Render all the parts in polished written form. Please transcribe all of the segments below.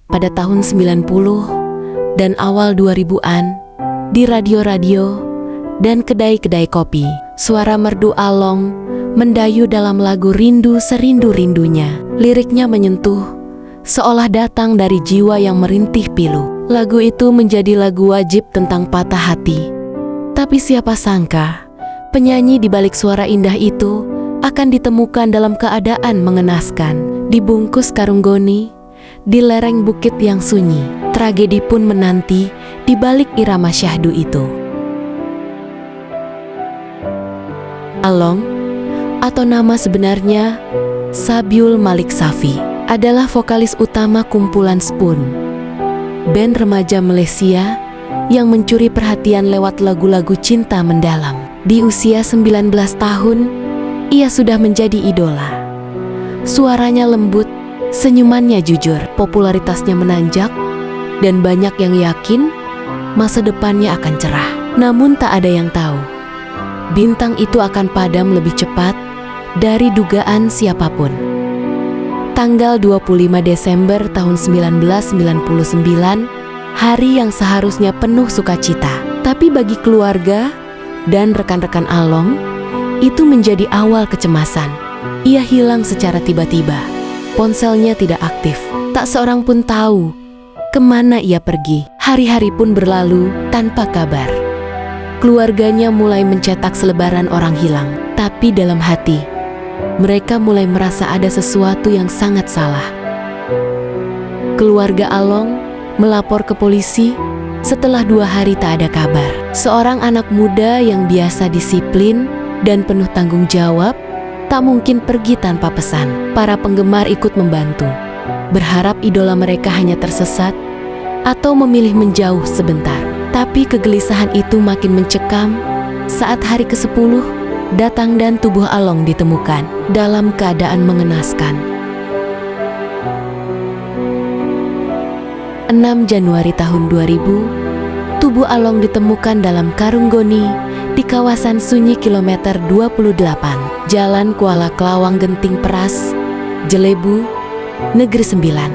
pada tahun 90 dan awal 2000-an di radio-radio dan kedai-kedai kopi. Suara merdu Along mendayu dalam lagu Rindu Serindu-Rindunya. Liriknya menyentuh, seolah datang dari jiwa yang merintih pilu. Lagu itu menjadi lagu wajib tentang patah hati. Tapi siapa sangka, penyanyi di balik suara indah itu akan ditemukan dalam keadaan mengenaskan, dibungkus karung goni, di lereng bukit yang sunyi. Tragedi pun menanti di balik irama syahdu itu. Along, atau nama sebenarnya Sabiul Malik Safi, adalah vokalis utama kumpulan Spoon, band remaja Malaysia yang mencuri perhatian lewat lagu-lagu cinta mendalam. Di usia 19 tahun, ia sudah menjadi idola. Suaranya lembut, senyumannya jujur, popularitasnya menanjak, dan banyak yang yakin masa depannya akan cerah. Namun tak ada yang tahu, bintang itu akan padam lebih cepat dari dugaan siapapun. Tanggal 25 Desember tahun 1999, hari yang seharusnya penuh sukacita. Tapi bagi keluarga dan rekan-rekan Along, itu menjadi awal kecemasan. Ia hilang secara tiba-tiba. Ponselnya tidak aktif. Tak seorang pun tahu kemana ia pergi. Hari-hari pun berlalu tanpa kabar. Keluarganya mulai mencetak selebaran orang hilang. Tapi dalam hati, mereka mulai merasa ada sesuatu yang sangat salah. Keluarga Along melapor ke polisi setelah 2 hari tak ada kabar. Seorang anak muda yang biasa disiplin dan penuh tanggung jawab tak mungkin pergi tanpa pesan. Para penggemar ikut membantu, berharap idola mereka hanya tersesat atau memilih menjauh sebentar. Tapi kegelisahan itu makin mencekam saat hari ke-10 datang dan tubuh Along ditemukan dalam keadaan mengenaskan. 6 Januari tahun 2000, tubuh Along ditemukan dalam karung goni di kawasan sunyi kilometer 28, Jalan Kuala Kelawang Genting Peras, Jelebu, Negeri Sembilan.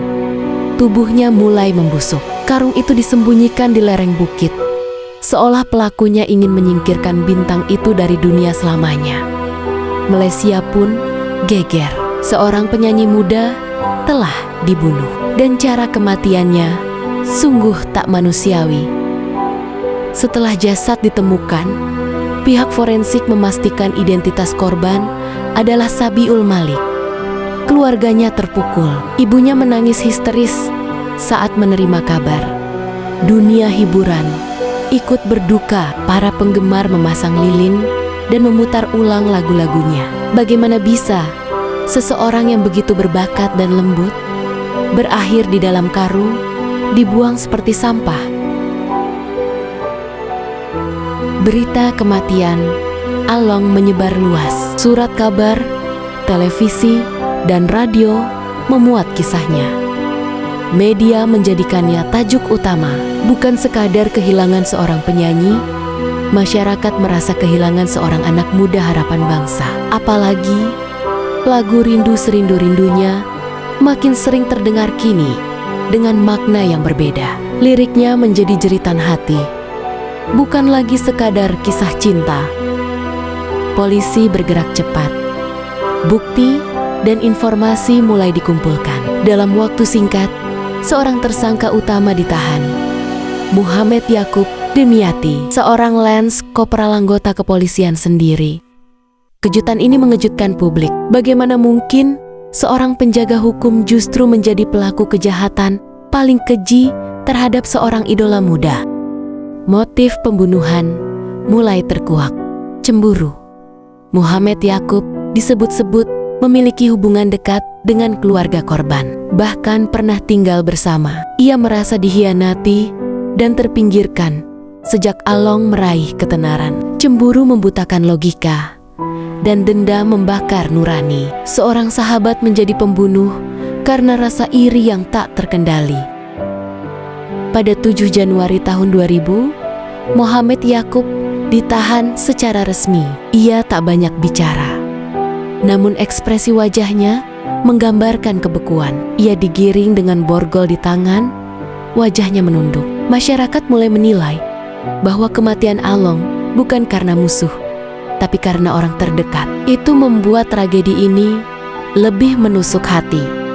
Tubuhnya mulai membusuk. Karung itu disembunyikan di lereng bukit, seolah pelakunya ingin menyingkirkan bintang itu dari dunia selamanya. Malaysia pun geger. Seorang penyanyi muda telah dibunuh, dan cara kematiannya sungguh tak manusiawi. Setelah jasad ditemukan, pihak forensik memastikan identitas korban adalah Sabiul Malik. Keluarganya terpukul. Ibunya menangis histeris saat menerima kabar. Dunia hiburan ikut berduka. Para penggemar memasang lilin dan memutar ulang lagu-lagunya. Bagaimana bisa seseorang yang begitu berbakat dan lembut berakhir di dalam karung, dibuang seperti sampah? Berita kematian Along menyebar luas. Surat kabar, televisi, dan radio memuat kisahnya. Media menjadikannya tajuk utama. Bukan sekadar kehilangan seorang penyanyi, masyarakat merasa kehilangan seorang anak muda harapan bangsa. Apalagi lagu Rindu Serindu-Rindunya makin sering terdengar kini dengan makna yang berbeda. Liriknya menjadi jeritan hati, bukan lagi sekadar kisah cinta. Polisi bergerak cepat. Bukti dan informasi mulai dikumpulkan. Dalam waktu singkat, seorang tersangka utama ditahan, Muhammad Yakub Demiati, seorang Lance Kopral anggota kepolisian sendiri. Kejutan ini mengejutkan publik. Bagaimana mungkin seorang penjaga hukum justru menjadi pelaku kejahatan paling keji terhadap seorang idola muda? Motif pembunuhan mulai terkuak. Cemburu. Muhammad Yakub disebut-sebut memiliki hubungan dekat dengan keluarga korban, bahkan pernah tinggal bersama. Ia merasa dihianati dan terpinggirkan sejak Along meraih ketenaran. Cemburu membutakan logika, dan dendam membakar nurani. Seorang sahabat menjadi pembunuh karena rasa iri yang tak terkendali. Pada 7 Januari tahun 2000, Muhammad Yakub ditahan secara resmi. Ia tak banyak bicara, namun ekspresi wajahnya menggambarkan kebekuan. Ia digiring dengan borgol di tangan, wajahnya menunduk. Masyarakat mulai menilai bahwa kematian Along bukan karena musuh, tapi karena orang terdekat. Itu membuat tragedi ini lebih menusuk hati.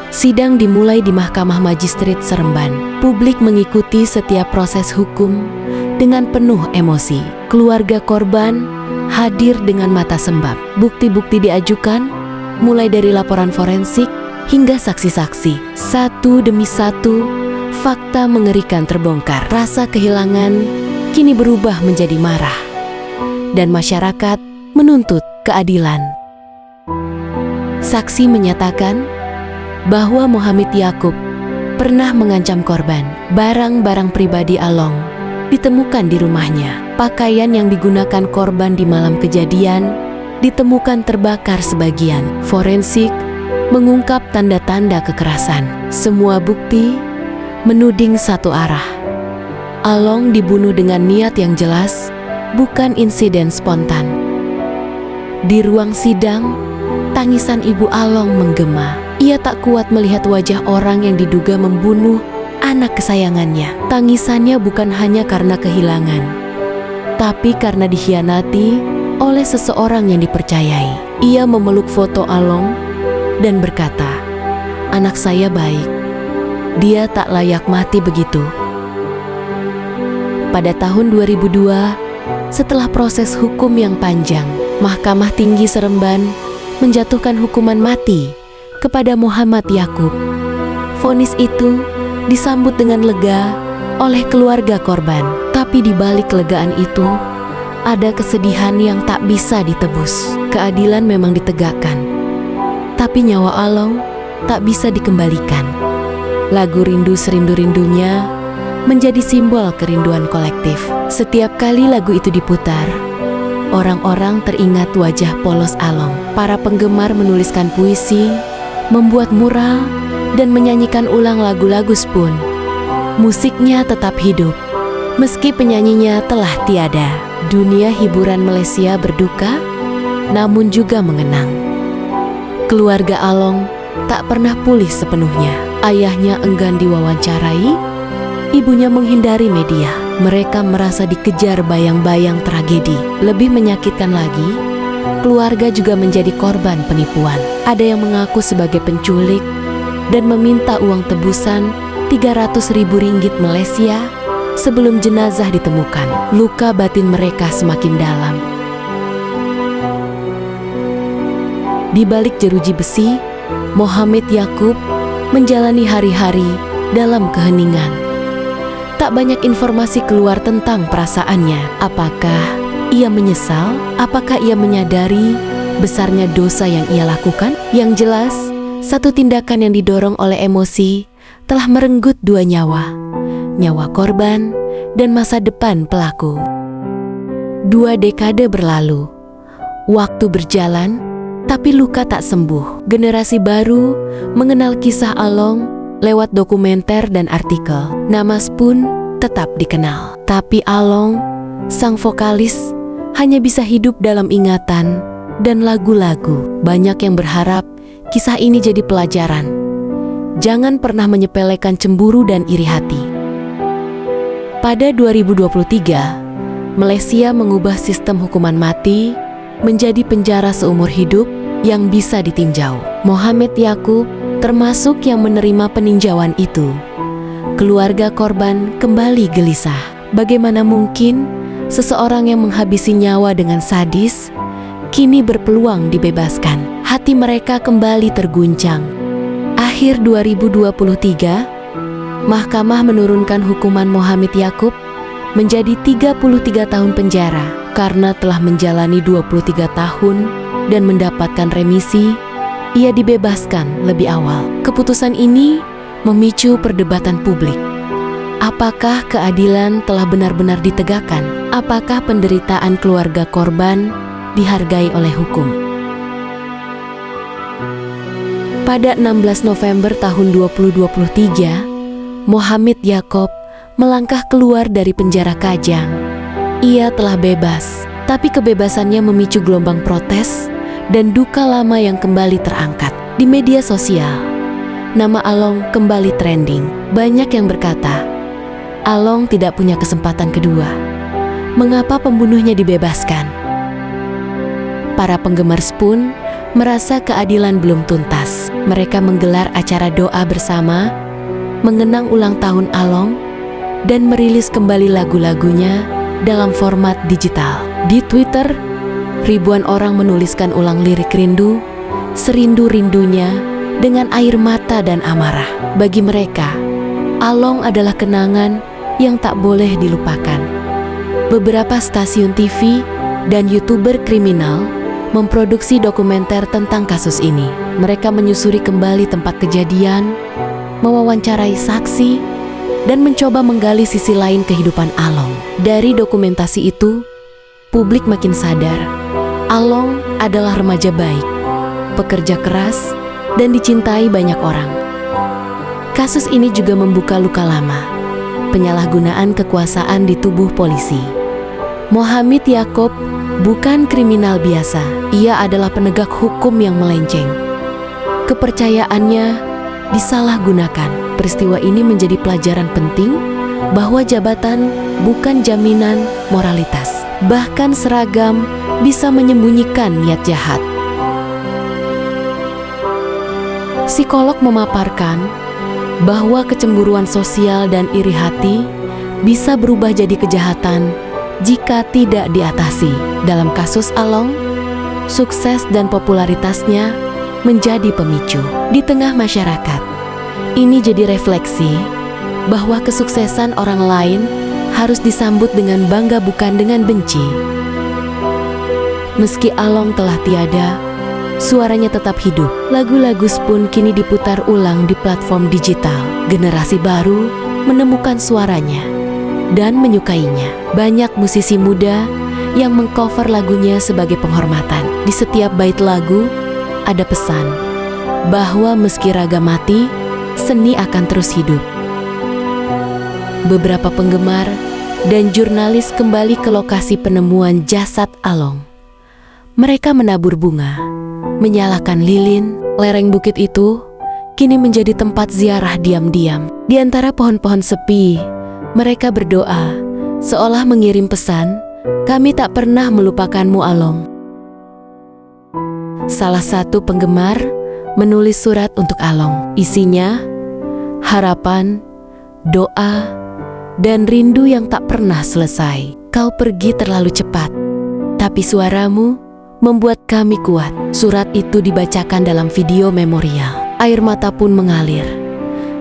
Sidang dimulai di Mahkamah Magistrat Seremban. Publik mengikuti setiap proses hukum dengan penuh emosi. Keluarga korban hadir dengan mata sembab. Bukti-bukti diajukan, mulai dari laporan forensik hingga saksi-saksi. Satu demi satu, fakta mengerikan terbongkar. Rasa kehilangan kini berubah menjadi marah, dan masyarakat menuntut keadilan. Saksi menyatakan bahwa Muhammad Yakub pernah mengancam korban. Barang-barang pribadi Along ditemukan di rumahnya. Pakaian yang digunakan korban di malam kejadian ditemukan terbakar sebagian. Forensik mengungkap tanda-tanda kekerasan. Semua bukti menuding satu arah. Along dibunuh dengan niat yang jelas, bukan insiden spontan. Di ruang sidang, tangisan ibu Along menggema. Ia tak kuat melihat wajah orang yang diduga membunuh anak kesayangannya. Tangisannya bukan hanya karena kehilangan, tapi karena dikhianati oleh seseorang yang dipercayai. Ia memeluk foto Along dan berkata, "Anak saya baik. Dia tak layak mati begitu." Pada tahun 2002, setelah proses hukum yang panjang, Mahkamah Tinggi Seremban menjatuhkan hukuman mati kepada Muhammad Yakub. Vonis itu disambut dengan lega oleh keluarga korban. Tapi di balik kelegaan itu, ada kesedihan yang tak bisa ditebus. Keadilan memang ditegakkan, tapi nyawa Along tak bisa dikembalikan. Lagu Rindu Serindu-Rindunya menjadi simbol kerinduan kolektif. Setiap kali lagu itu diputar, orang-orang teringat wajah polos Along. Para penggemar menuliskan puisi, membuat mural, dan menyanyikan ulang lagu-lagu Spoon. Musiknya tetap hidup, meski penyanyinya telah tiada. Dunia hiburan Malaysia berduka, namun juga mengenang. Keluarga Along tak pernah pulih sepenuhnya. Ayahnya enggan diwawancarai, ibunya menghindari media. Mereka merasa dikejar bayang-bayang tragedi. Lebih menyakitkan lagi, keluarga juga menjadi korban penipuan. Ada yang mengaku sebagai penculik dan meminta uang tebusan 300.000 ringgit Malaysia sebelum jenazah ditemukan. Luka batin mereka semakin dalam. Di balik jeruji besi, Muhammad Yakub menjalani hari-hari dalam keheningan. Tak banyak informasi keluar tentang perasaannya. Apakah ia menyesal? Apakah ia menyadari besarnya dosa yang ia lakukan? Yang jelas, satu tindakan yang didorong oleh emosi telah merenggut dua nyawa. Nyawa korban dan masa depan pelaku. 2 dekade berlalu. Waktu berjalan, tapi luka tak sembuh. Generasi baru mengenal kisah Along lewat dokumenter dan artikel. Nama Spoon tetap dikenal. Tapi Along, sang vokalis, hanya bisa hidup dalam ingatan dan lagu-lagu. Banyak yang berharap kisah ini jadi pelajaran. Jangan pernah menyepelekan cemburu dan iri hati. Pada 2023, Malaysia mengubah sistem hukuman mati menjadi penjara seumur hidup yang bisa ditinjau. Muhammad Yakub termasuk yang menerima peninjauan itu. Keluarga korban kembali gelisah. Bagaimana mungkin seseorang yang menghabisi nyawa dengan sadis kini berpeluang dibebaskan? Hati mereka kembali terguncang. Akhir 2023, Mahkamah menurunkan hukuman Muhammad Yakub menjadi 33 tahun penjara. Karena telah menjalani 23 tahun dan mendapatkan remisi, ia dibebaskan lebih awal. Keputusan ini memicu perdebatan publik. Apakah keadilan telah benar-benar ditegakkan? Apakah penderitaan keluarga korban dihargai oleh hukum? Pada 16 November tahun 2023, Muhammad Yakub melangkah keluar dari penjara Kajang. Ia telah bebas, tapi kebebasannya memicu gelombang protes dan duka lama yang kembali terangkat. Di media sosial, nama Along kembali trending. Banyak yang berkata, Along tidak punya kesempatan kedua. Mengapa pembunuhnya dibebaskan? Para penggemar pun merasa keadilan belum tuntas. Mereka menggelar acara doa bersama, mengenang ulang tahun Along, dan merilis kembali lagu-lagunya dalam format digital. Di Twitter, ribuan orang menuliskan ulang lirik rindu, serindu-rindunya dengan air mata dan amarah. Bagi mereka, Along adalah kenangan yang tak boleh dilupakan. Beberapa stasiun TV dan YouTuber kriminal memproduksi dokumenter tentang kasus ini. Mereka menyusuri kembali tempat kejadian, mewawancarai saksi, dan mencoba menggali sisi lain kehidupan Along. Dari dokumentasi itu, publik makin sadar, Along adalah remaja baik, pekerja keras, dan dicintai banyak orang. Kasus ini juga membuka luka lama, penyalahgunaan kekuasaan di tubuh polisi. Mohammed Yaakob bukan kriminal biasa, ia adalah penegak hukum yang melenceng. Kepercayaannya disalahgunakan. Peristiwa ini menjadi pelajaran penting bahwa jabatan bukan jaminan moralitas. Bahkan seragam bisa menyembunyikan niat jahat. Psikolog memaparkan bahwa kecemburuan sosial dan iri hati bisa berubah jadi kejahatan jika tidak diatasi. Dalam kasus Along, sukses dan popularitasnya menjadi pemicu. Di tengah masyarakat, ini jadi refleksi bahwa kesuksesan orang lain harus disambut dengan bangga bukan dengan benci. Meski Along telah tiada, suaranya tetap hidup. Lagu-lagu pun kini diputar ulang di platform digital. Generasi baru menemukan suaranya dan menyukainya. Banyak musisi muda yang mengcover lagunya sebagai penghormatan. Di setiap bait lagu ada pesan bahwa meski raga mati, seni akan terus hidup. Beberapa penggemar dan jurnalis kembali ke lokasi penemuan jasad Along. Mereka menabur bunga, menyalakan lilin. Lereng bukit itu kini menjadi tempat ziarah diam-diam. Di antara pohon-pohon sepi, mereka berdoa, seolah mengirim pesan, "Kami tak pernah melupakanmu, Along." Salah satu penggemar menulis surat untuk Along. Isinya harapan, doa, dan rindu yang tak pernah selesai. Kau pergi terlalu cepat, tapi suaramu membuat kami kuat. Surat itu dibacakan dalam video memorial. Air mata pun mengalir,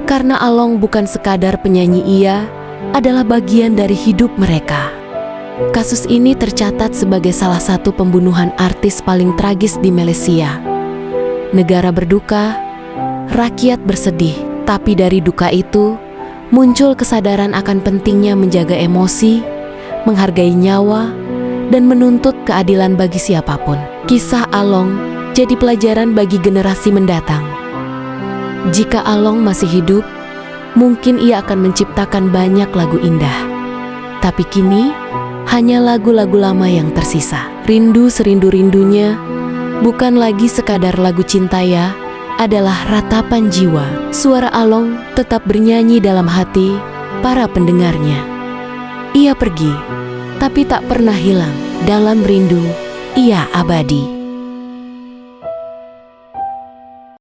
karena Along bukan sekadar penyanyi, ia adalah bagian dari hidup mereka. Kasus ini tercatat sebagai salah satu pembunuhan artis paling tragis di Malaysia. Negara berduka, rakyat bersedih, tapi dari duka itu muncul kesadaran akan pentingnya menjaga emosi, menghargai nyawa, dan menuntut keadilan bagi siapapun. Kisah Along jadi pelajaran bagi generasi mendatang. Jika Along masih hidup, mungkin ia akan menciptakan banyak lagu indah. Tapi kini, hanya lagu-lagu lama yang tersisa. Rindu serindu-rindunya bukan lagi sekadar lagu cinta, ya, adalah ratapan jiwa. Suara Along tetap bernyanyi dalam hati para pendengarnya. Ia pergi, tapi tak pernah hilang. Dalam rindu, ia abadi.